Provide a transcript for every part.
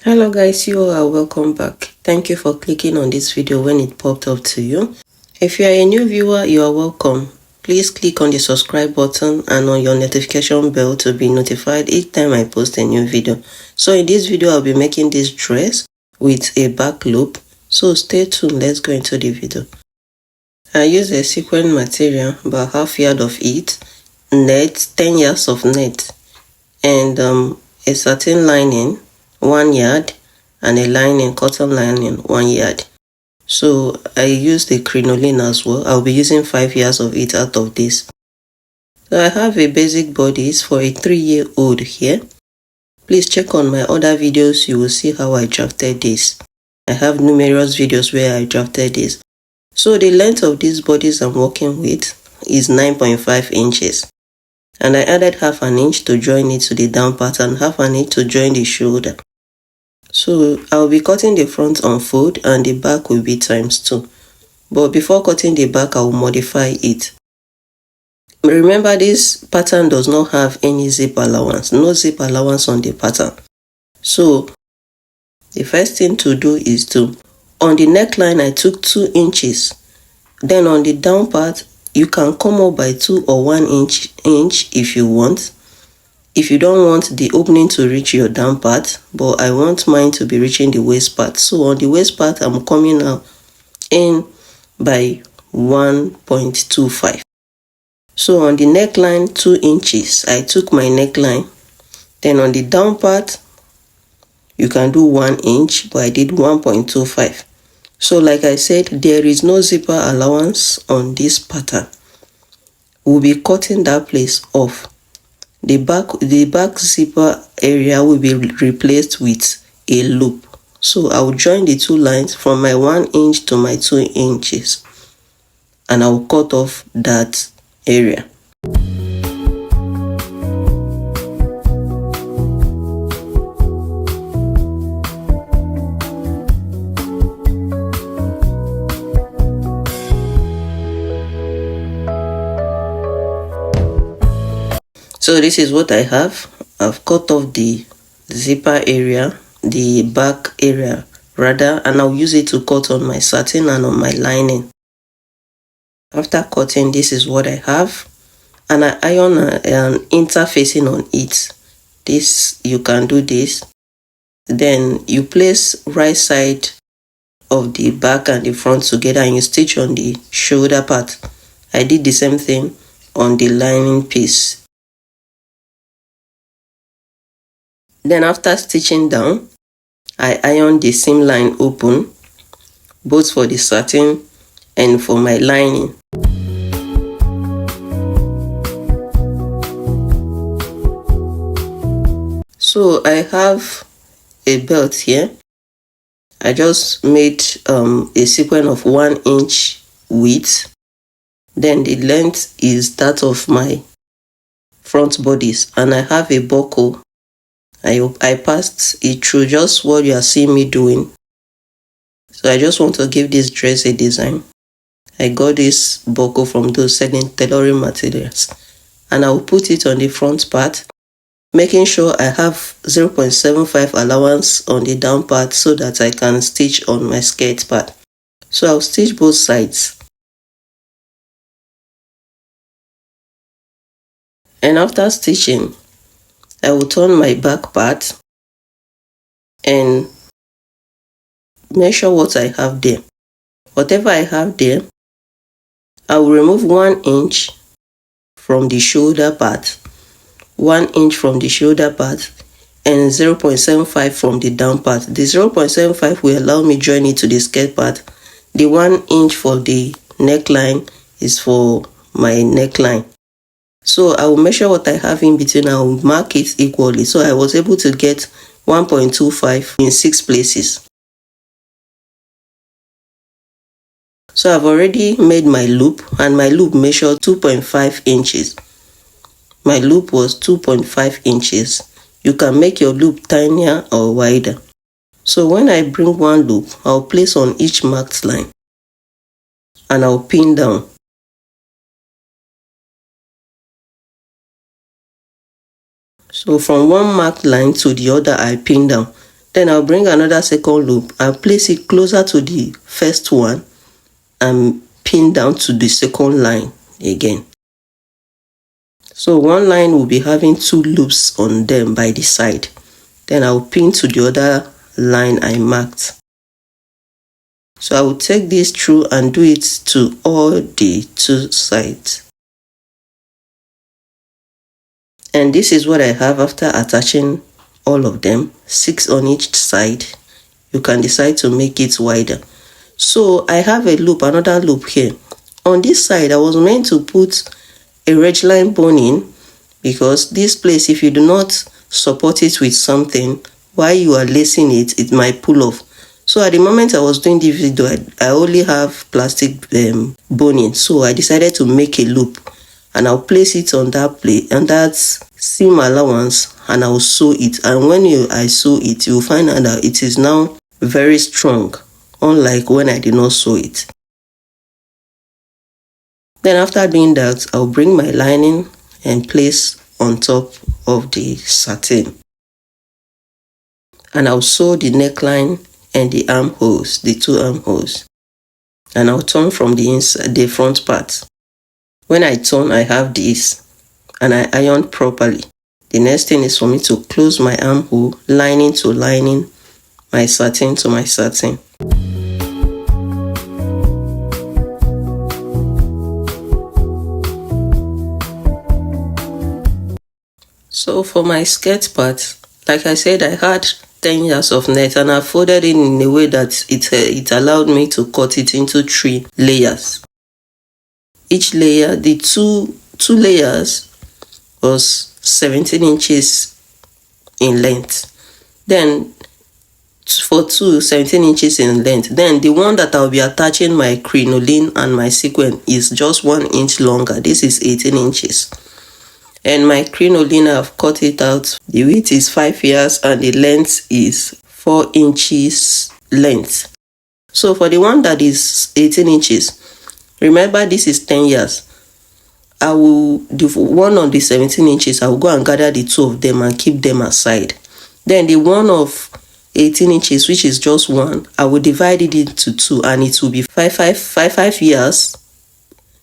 Hello guys, you all are welcome back. Thank you for clicking on this video when it popped up to you. If you are a new viewer, you are welcome. Please click on the subscribe button and on your notification bell to be notified each time I post a new video. So in this video, I'll be making this dress with a back loop. So stay tuned, let's go into the video. I use a sequin material, about half yard of it, net, 10 yards of net, and a satin lining, 1 yard, and a lining, cotton lining, 1 yard. So I use the crinoline as well. I'll be using 5 yards of it out of this. So I have a basic bodice for a 3-year-old here. Please check on my other videos, you will see how I drafted this. I have numerous videos where I drafted this. So the length of this bodice I'm working with is 9.5 inches. And I added half an inch to join it to the down part and half an inch to join the shoulder. So I'll be cutting the front on fold and the back will be ×2. But before cutting the back, I will modify it. Remember, this pattern does not have any zip allowance, no zip allowance on the pattern. So the first thing to do is to, on the neckline I took 2 inches. Then on the down part, you can come up by 2 or 1 inch if you want. If you don't want the opening to reach your down part, but I want mine to be reaching the waist part. So on the waist part, I'm coming out in by 1.25. So on the neckline, 2 inches, I took my neckline. Then on the down part, you can do 1 inch, but I did 1.25. So like I said, there is no zipper allowance on this pattern. We'll be cutting that place off. The back zipper area will be replaced with a loop. So I will join the 2 lines from my 1 inch to my 2 inches. And I will cut off that area. So this is what I have. I've cut off the zipper area, the back area rather, and I'll use it to cut on my satin and on my lining. After cutting, this is what I have, and I iron an interfacing on it. This, you can do this. Then you place right side of the back and the front together and you stitch on the shoulder part. I did the same thing on the lining piece. Then after stitching down, I iron the seam line open, both for the satin and for my lining. So I have a belt here. I just made a sequin of 1 inch width. Then the length is that of my front bodice, and I have a buckle. I passed it through, just what you are seeing me doing. So I just want to give this dress a design. I got this buckle from those selling tailoring materials, and I will put it on the front part, making sure I have 0.75 allowance on the down part so that I can stitch on my skirt part. So I'll stitch both sides. And after stitching, I will turn my back part and measure what I have there. Whatever I have there, I will remove 1 inch from the shoulder part, 1 inch from the shoulder part, and 0.75 from the down part. The 0.75 will allow me join it to the skirt part. The 1 inch for the neckline is for my neckline. So I will measure what I have in between. I will mark it equally. So I was able to get 1.25 in 6 places. So I've already made my loop, and my loop measured 2.5 inches. My loop was 2.5 inches. You can make your loop tinier or wider. So when I bring one loop, I'll place on each marked line and I'll pin down. So from one marked line to the other, I pin down. Then I'll bring another second loop and place it closer to the first one and pin down to the second line again. So one line will be having 2 loops on them by the side. Then I'll pin to the other line I marked. So I will take this through and do it to all the 2 sides. And this is what I have after attaching all of them, 6 on each side. You can decide to make it wider. So I have a loop, another loop here. On this side, I was meant to put a ridgeline boning, because this place, if you do not support it with something while you are lacing it, it might pull off. So at the moment I was doing this video, I only have plastic boning, so I decided to make a loop, and I'll place it on that plate and that seam allowance, and I'll sew it. And when I sew it, you'll find out that it is now very strong, unlike when I did not sew it. Then after doing that, I'll bring my lining and place on top of the satin. And I'll sew the neckline and the armholes, the 2 armholes. And I'll turn from the inside, the front part. When I turn, I have this, and I iron properly. The next thing is for me to close my armhole, lining to lining, my satin to my satin. So for my skirt part, like I said, I had 10 yards of net, and I folded it in a way that it allowed me to cut it into 3 layers. Each layer, the two layers was 17 inches in length. Then for 17 inches in length. Then the one that I'll be attaching my crinoline and my sequin is just 1 inch longer. This is 18 inches. And my crinoline, I've cut it out. The width is 5 yards and the length is 4 inches length. So for the one that is 18 inches, remember this is 10 yards. I will, the one on the 17 inches, I will go and gather the 2 of them and keep them aside. Then the one of 18 inches, which is just 1, I will divide it into 2, and it will be 5 yards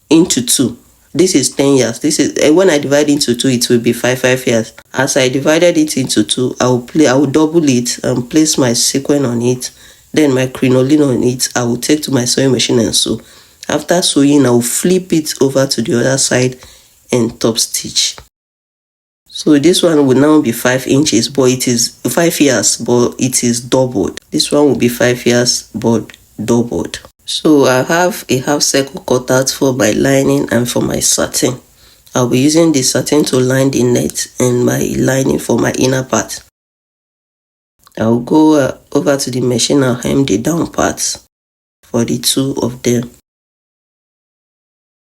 into 2. This is 10 yards. This is when I divide into 2, it will be 5 yards. As I divided it into 2, I will double it and place my sequin on it. Then my crinoline on it, I will take to my sewing machine and sew. After sewing, I will flip it over to the other side and top stitch. So this one will now be 5 inches, but it is 5 yards, but it is doubled. This one will be 5 yards, but doubled. So I have a half circle cut out for my lining and for my satin. I'll be using the satin to line the net and my lining for my inner part. I'll go over to the machine and hem the down parts for the 2 of them.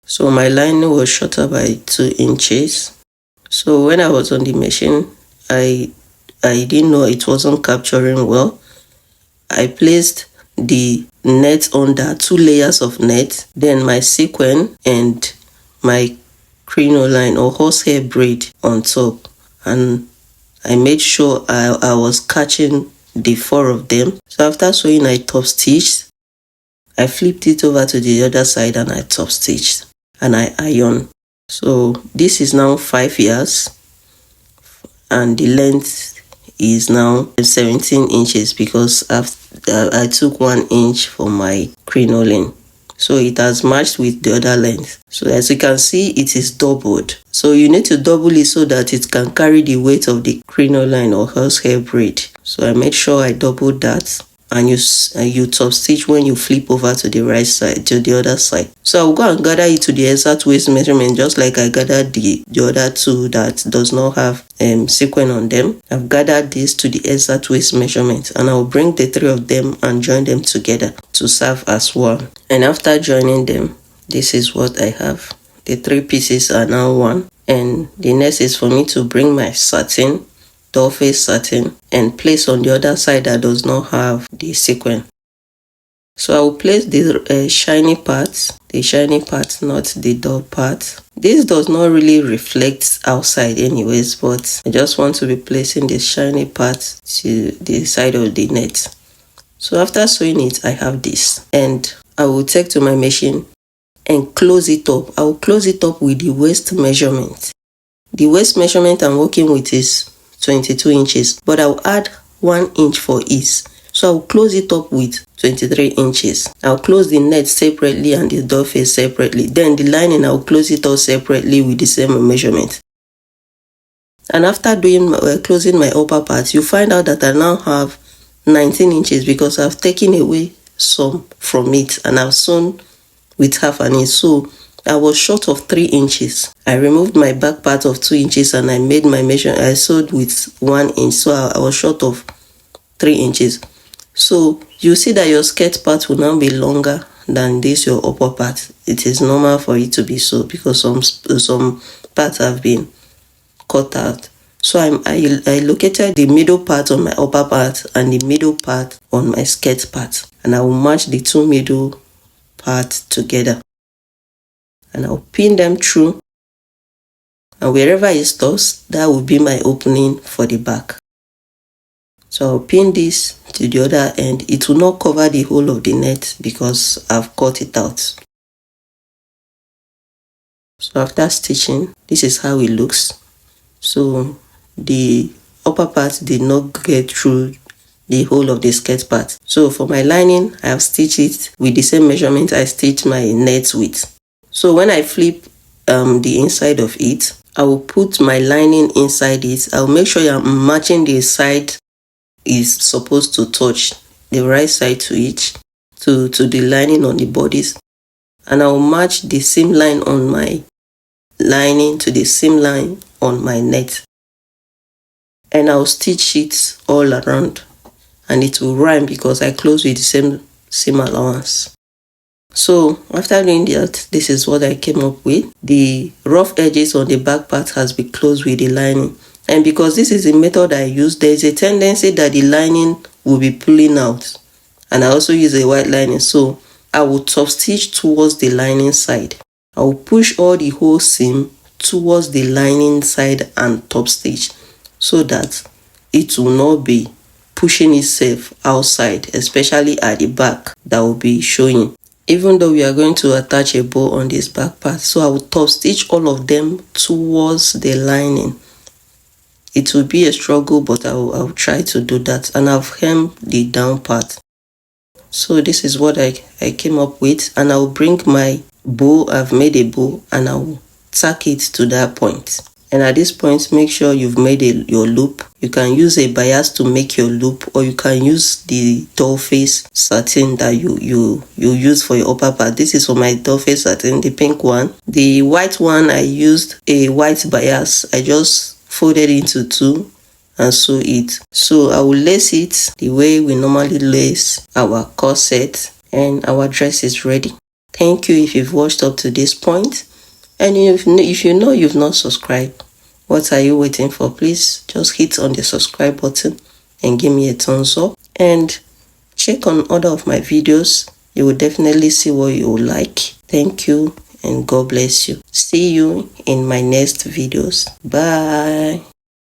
So my lining was shorter by 2 inches. So when I was on the machine, I didn't know it wasn't capturing well. I placed the net under 2 layers of net, then my sequin and my crinoline or horsehair braid on top, and I made sure I was catching the 4 of them. So after sewing, I top stitched, I flipped it over to the other side and I top stitched and I iron. So this is now 5 yards and the length is now 17 inches because I took 1 inch for my crinoline. So it has matched with the other length. So as you can see, it is doubled. So you need to double it so that it can carry the weight of the crinoline or horsehair braid. So I made sure I doubled that, and you top stitch when you flip over to the right side, to the other side. So I'll go and gather it to the exact waist measurement, just like I gathered the other 2 that does not have sequin on them. I've gathered this to the exact waist measurement, and I'll bring the 3 of them and join them together to serve as one. And after joining them, this is what I have. The 3 pieces are now one, and the next is for me to bring my satin, doll face satin, and place on the other side that does not have the sequin. So I will place the shiny part, not the dull part. This does not really reflect outside anyways, but I just want to be placing the shiny part to the side of the net. So after sewing it, I have this, and I will take to my machine and close it up. I will close it up with the waist measurement. The waist measurement I'm working with is 22 inches, but I will add 1 inch for ease. So I'll close it up with 23 inches. I'll close the net separately and the doll face separately. Then the lining, I'll close it all separately with the same measurement. And after closing my upper part, you find out that I now have 19 inches because I've taken away some from it and I've sewn with half an inch. So I was short of 3 inches. I removed my back part of 2 inches and I made my measure. I sewed with 1 inch. So I was short of 3 inches. So you see that your skirt part will now be longer than this, your upper part. It is normal for it to be so because some parts have been cut out. So I located the middle part on my upper part and the middle part on my skirt part. And I will match the two middle parts together. And I'll pin them through. And wherever it stops, that will be my opening for the back. So I'll pin this to the other end. It will not cover the whole of the net because I've cut it out. So after stitching, this is how it looks. So the upper part did not get through the whole of the skirt part. So for my lining, I have stitched it with the same measurement I stitched my net with. So when I flip the inside of it, I will put my lining inside it. I'll make sure I'm matching the side is supposed to touch, the right side to each, to the lining on the bodice. And I will match the seam line on my lining to the seam line on my net. And I'll stitch it all around. And it will rhyme because I close with the same seam allowance. So after doing that, this is what I came up with. The rough edges on the back part has been closed with the lining. And because this is the method I use, there is a tendency that the lining will be pulling out. And I also use a white lining. So I will top stitch towards the lining side. I will push all the whole seam towards the lining side and top stitch so that it will not be pushing itself outside, especially at the back that will be showing. Even though we are going to attach a bow on this back part, so I will top stitch all of them towards the lining. It will be a struggle, but I'll try to do that. And I've hemmed the down part. So this is what I came up with. And I'll bring my bow. I've made a bow and I'll tack it to that point. And at this point, make sure you've made your loop. You can use a bias to make your loop, or you can use the doll face satin that you use for your upper part. This is for my doll face satin, the pink one. The white one, I used a white bias. I just folded into two and sew it. So I will lace it the way we normally lace our corset, and our dress is ready. Thank you if you've watched up to this point. And if you know you've not subscribed, what are you waiting for? Please just hit on the subscribe button and give me a thumbs up. And check on other of my videos. You will definitely see what you will like. Thank you and God bless you. See you in my next videos. Bye.